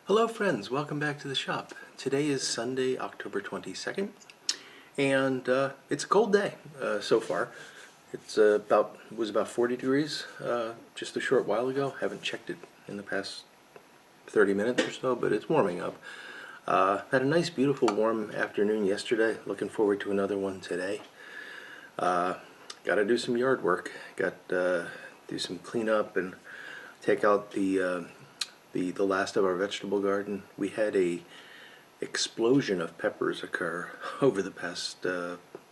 Hello friends, welcome back to the shop. Today is Sunday, October 22nd, and it's a cold day so far. It's was about 40 degrees just a short while ago. Haven't checked it in the past 30 minutes or so, but it's warming up. Had a nice, beautiful, warm afternoon yesterday. Looking forward to another one today. Got to do some yard work. Got to do some cleanup and take out the last of our vegetable garden. We had a explosion of peppers occur over the past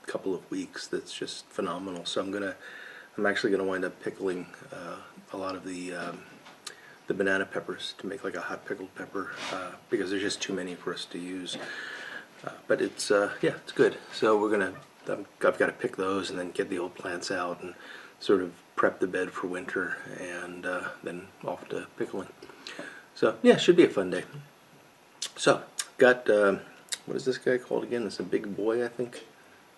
couple of weeks. That's just phenomenal. So I'm actually gonna wind up pickling a lot of the banana peppers to make like a hot pickled pepper because there's just too many for us to use. But it's yeah, it's good. So I've got to pick those and then get the old plants out and sort of prep the bed for winter, and then off to pickling. So yeah, should be a fun day. So got what is this guy called again? It's a Big Boy, I think.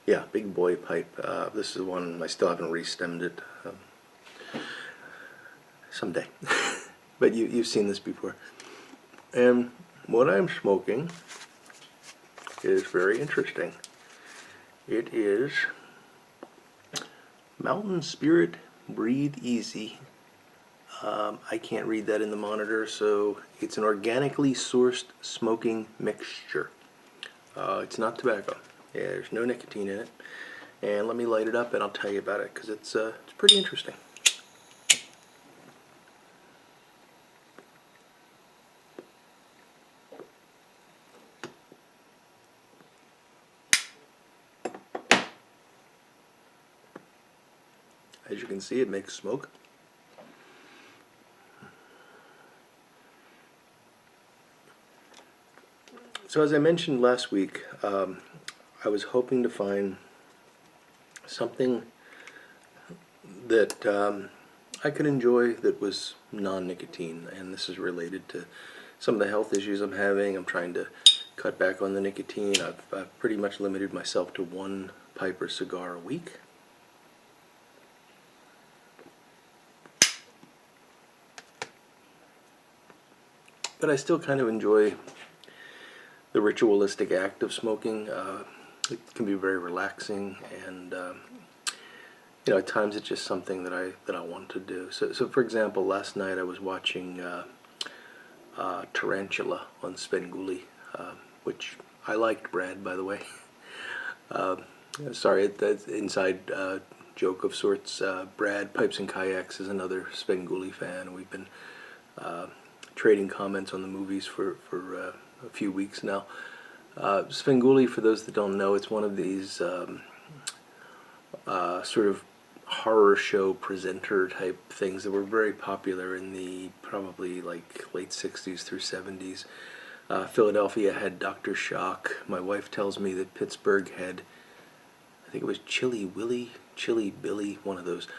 Yeah, Big Boy pipe. This is one I still haven't re-stemmed it. Someday, but you've seen this before. And what I'm smoking is very interesting. It is Mountain Spirit Breathe Easy. I can't read that in the monitor, so it's an organically sourced smoking mixture. It's not tobacco. Yeah, there's no nicotine in it. And let me light it up and I'll tell you about it, because it's pretty interesting. As you can see, it makes smoke. So as I mentioned last week, I was hoping to find something that I could enjoy that was non-nicotine, and this is related to some of the health issues I'm having. I'm trying to cut back on the nicotine. I've pretty much limited myself to one pipe or cigar a week. But I still kind of enjoy the ritualistic act of smoking. It can be very relaxing, and you know, at times it's just something that I want to do. So for example, last night I was watching Tarantula on Svengoolie, which I liked, Brad, by the way. Sorry, that's inside joke of sorts. Brad, Pipes and Kayaks, is another Svengoolie fan. We've been trading comments on the movies for a few weeks now. Svengoolie, for those that don't know, it's one of these sort of horror show presenter type things that were very popular in the probably like late 60s through 70s. Philadelphia had Dr. Shock. My wife tells me that Pittsburgh had, I think it was Chilly Willy, Chilly Billy, one of those.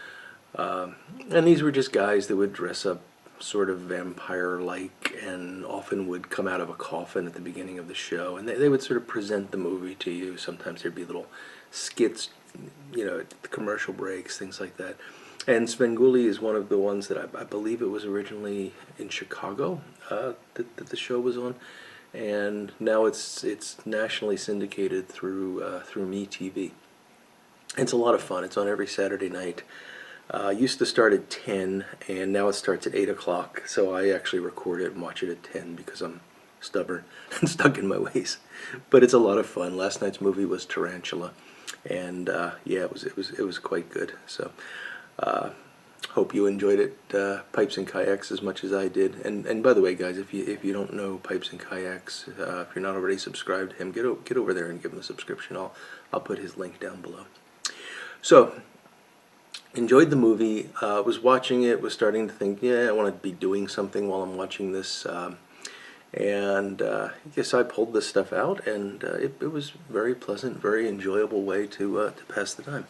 And these were just guys that would dress up sort of vampire-like and often would come out of a coffin at the beginning of the show, and they would sort of present the movie to you. Sometimes there'd be little skits, you know, at the commercial breaks, things like that. And Svengoolie is one of the ones that I believe it was originally in Chicago that the show was on, and now it's nationally syndicated through MeTV. It's a lot of fun. It's on every Saturday night. Used to start at 10, and now it starts at 8 o'clock, so I actually record it and watch it at 10 because I'm stubborn and stuck in my ways. But it's a lot of fun. Last night's movie was Tarantula, and yeah, it was quite good. So hope you enjoyed it, Pipes and Kayaks, as much as I did. And by the way, guys, if you don't know Pipes and Kayaks, if you're not already subscribed to him, get over there and give him a subscription. I'll put his link down below. So enjoyed the movie, was watching it, was starting to think, yeah, I want to be doing something while I'm watching this, and yes, I pulled this stuff out, and it was very pleasant, very enjoyable way to pass the time.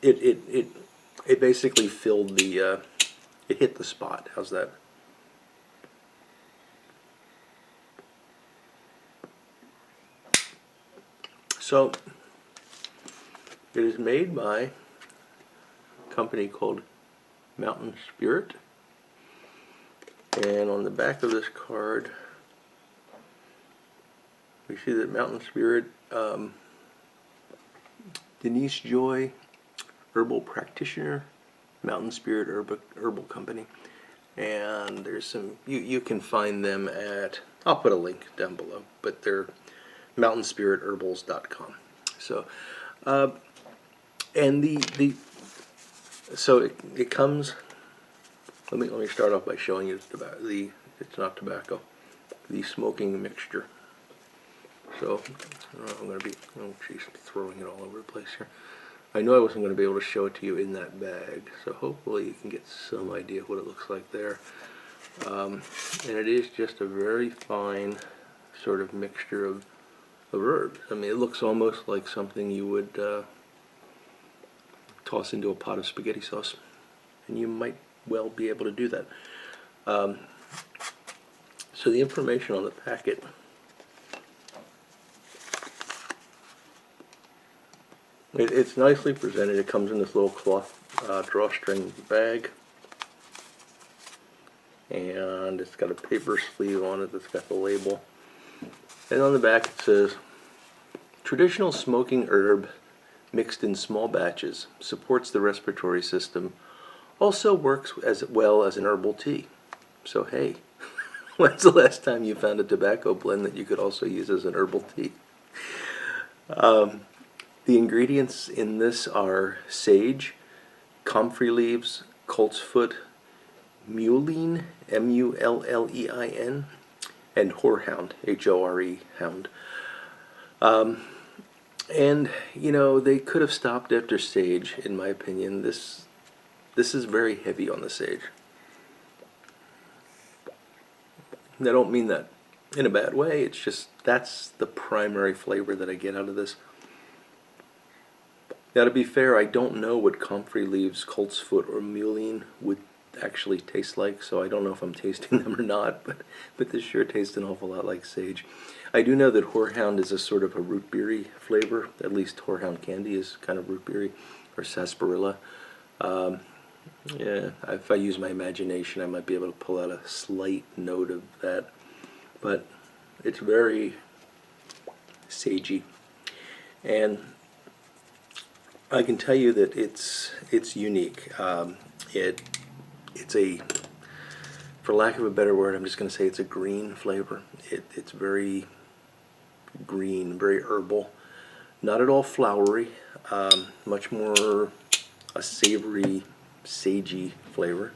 It basically filled the, it hit the spot. How's that? So it is made by a company called Mountain Spirit, And on the back of this card, we see that Mountain Spirit, Denise Joy, herbal practitioner, Mountain Spirit Herbal Company. And there's some, you can find them at, I'll put a link down below, but they're mountainspiritherbals.com. So, and so it comes, let me start off by showing you it's not tobacco, the smoking mixture. So, I'm going to be, oh geez, throwing it all over the place here. I know I wasn't going to be able to show it to you in that bag, so hopefully you can get some idea of what it looks like there. And it is just a very fine sort of mixture of herbs. I mean, it looks almost like something you would toss into a pot of spaghetti sauce, and you might well be able to do that. So the information on the packet, it's nicely presented. It comes in this little cloth drawstring bag, and it's got a paper sleeve on it that's got the label. And on the back it says, traditional smoking herb mixed in small batches, supports the respiratory system, also works as well as an herbal tea. So hey, when's the last time you found a tobacco blend that you could also use as an herbal tea? The ingredients in this are sage, comfrey leaves, coltsfoot, mullein, M-U-L-L-E-I-N, and horehound, H-O-R-E, hound. And, you know, they could have stopped after sage, in my opinion. This is very heavy on the sage. I don't mean that in a bad way, it's just that's the primary flavor that I get out of this. Now, to be fair, I don't know what comfrey leaves, coltsfoot, or mullein would actually taste like, so I don't know if I'm tasting them or not, but this sure tastes an awful lot like sage. I do know that horehound is a sort of a root beery flavor. At least horehound candy is kind of root beery, or sarsaparilla. Yeah, if I use my imagination, I might be able to pull out a slight note of that, but it's very sagey. And I can tell you that it's unique. It's a, for lack of a better word, I'm just going to say it's a green flavor. It's very green, very herbal, not at all flowery, much more a savory, sagey flavor.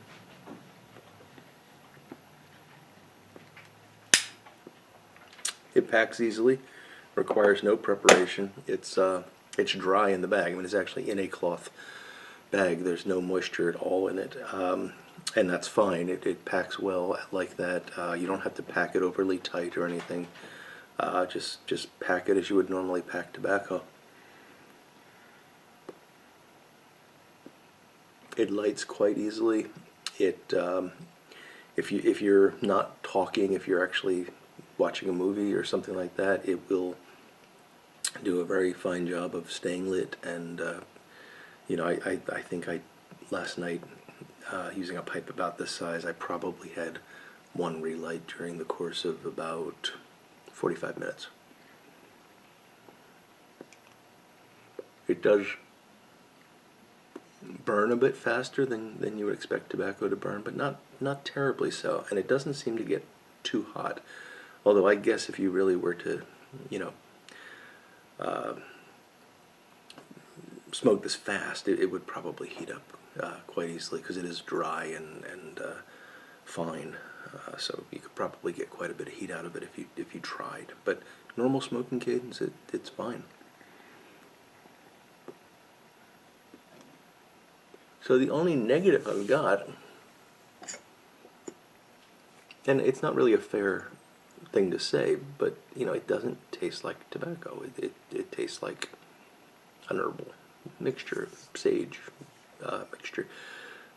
It packs easily, requires no preparation. It's dry in the bag. I mean, it's actually in a cloth bag. There's no moisture at all in it, and that's fine. It packs well like that. You don't have to pack it overly tight or anything. Just pack it as you would normally pack tobacco. It lights quite easily. If you're not talking, if you're actually watching a movie or something like that, it will do a very fine job of staying lit. And you know, I think last night, using a pipe about this size, I probably had one relight during the course of about 45 minutes. It does burn a bit faster than you would expect tobacco to burn, but not terribly so, and it doesn't seem to get too hot. Although I guess if you really were to, you know, smoke this fast, it would probably heat up quite easily, because it is dry and fine. So you could probably get quite a bit of heat out of it if you tried. But normal smoking cadence, it's fine. So the only negative I've got, and it's not really a fair thing to say, but you know, it doesn't taste like tobacco. It tastes like an herbal mixture, sage mixture,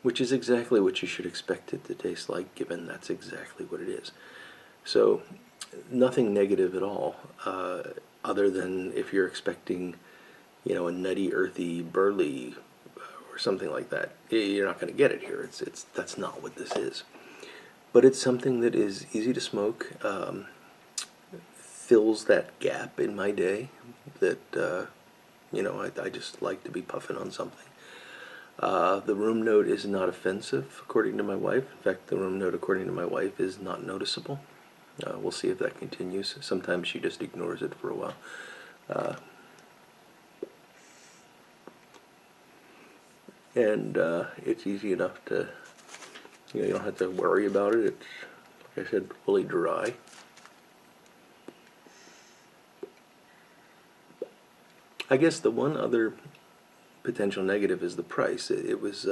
which is exactly what you should expect it to taste like, given that's exactly what it is. So nothing negative at all, other than if you're expecting, you know, a nutty, earthy, burley, or something like that, you're not going to get it here. That's not what this is. but it's something that is easy to smoke, fills that gap in my day that, I just like to be puffing on something. The room note is not offensive, according to my wife. In fact, the room note, according to my wife, is not noticeable. We'll see if that continues. Sometimes she just ignores it for a while. And it's easy enough to, you don't have to worry about it. It's, like I said, fully dry. I guess the one other potential negative is the price. It was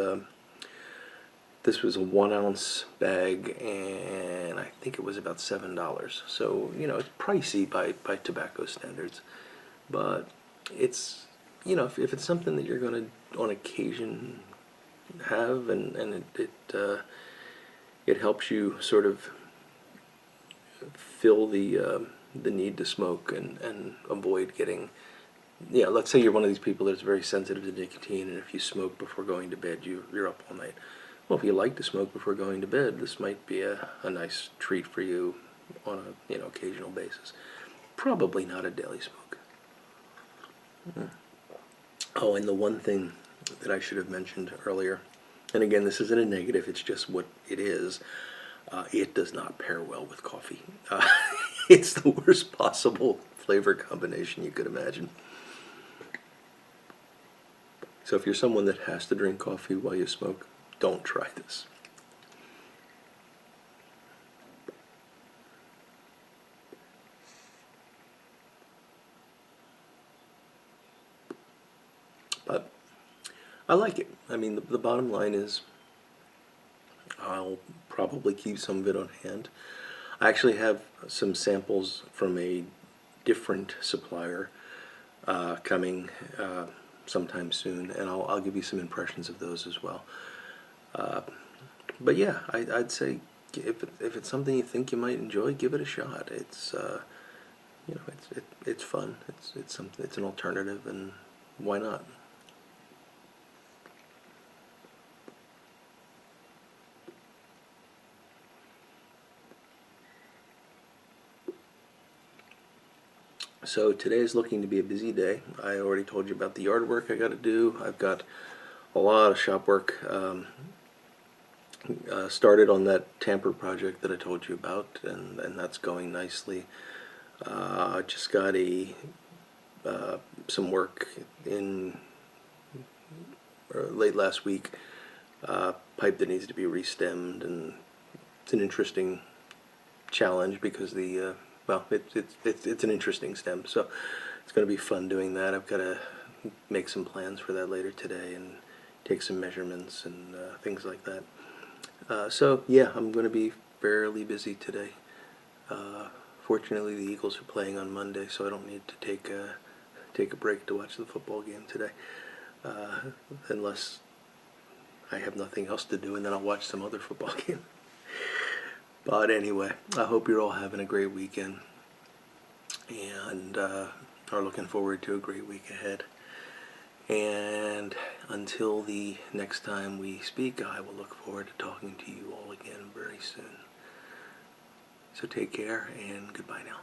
this was a 1 ounce bag, and I think it was about $7. So it's pricey by tobacco standards, but it's if it's something that you're going to on occasion have, and it helps you sort of fill the need to smoke and avoid getting. Yeah, let's say you're one of these people that's very sensitive to nicotine, and if you smoke before going to bed, you're up all night. Well, if you like to smoke before going to bed, this might be a nice treat for you on a occasional basis. Probably not a daily smoke. Oh, and the one thing that I should have mentioned earlier, and again, this isn't a negative, it's just what it is. It does not pair well with coffee. It's the worst possible flavor combination you could imagine. So if you're someone that has to drink coffee while you smoke, don't try this. But I like it. I mean, the bottom line is I'll probably keep some of it on hand. I actually have some samples from a different supplier coming sometime soon, and I'll give you some impressions of those as well. But yeah, I'd say if it's something you think you might enjoy, give it a shot. It's it's fun. It's something. It's an alternative, and why not? So today is looking to be a busy day. I already told you about the yard work I got to do. I've got a lot of shop work. Started on that tamper project that I told you about, and that's going nicely. I just got some work in late last week. Pipe that needs to be re-stemmed, and it's an interesting challenge because it's an interesting stem, so it's going to be fun doing that. I've got to make some plans for that later today and take some measurements and things like that. So yeah, I'm going to be fairly busy today. Fortunately, the Eagles are playing on Monday, so I don't need to take a break to watch the football game today, unless I have nothing else to do, and then I'll watch some other football game. But anyway, I hope you're all having a great weekend and are looking forward to a great week ahead. And until the next time we speak, I will look forward to talking to you all again very soon. So take care and goodbye now.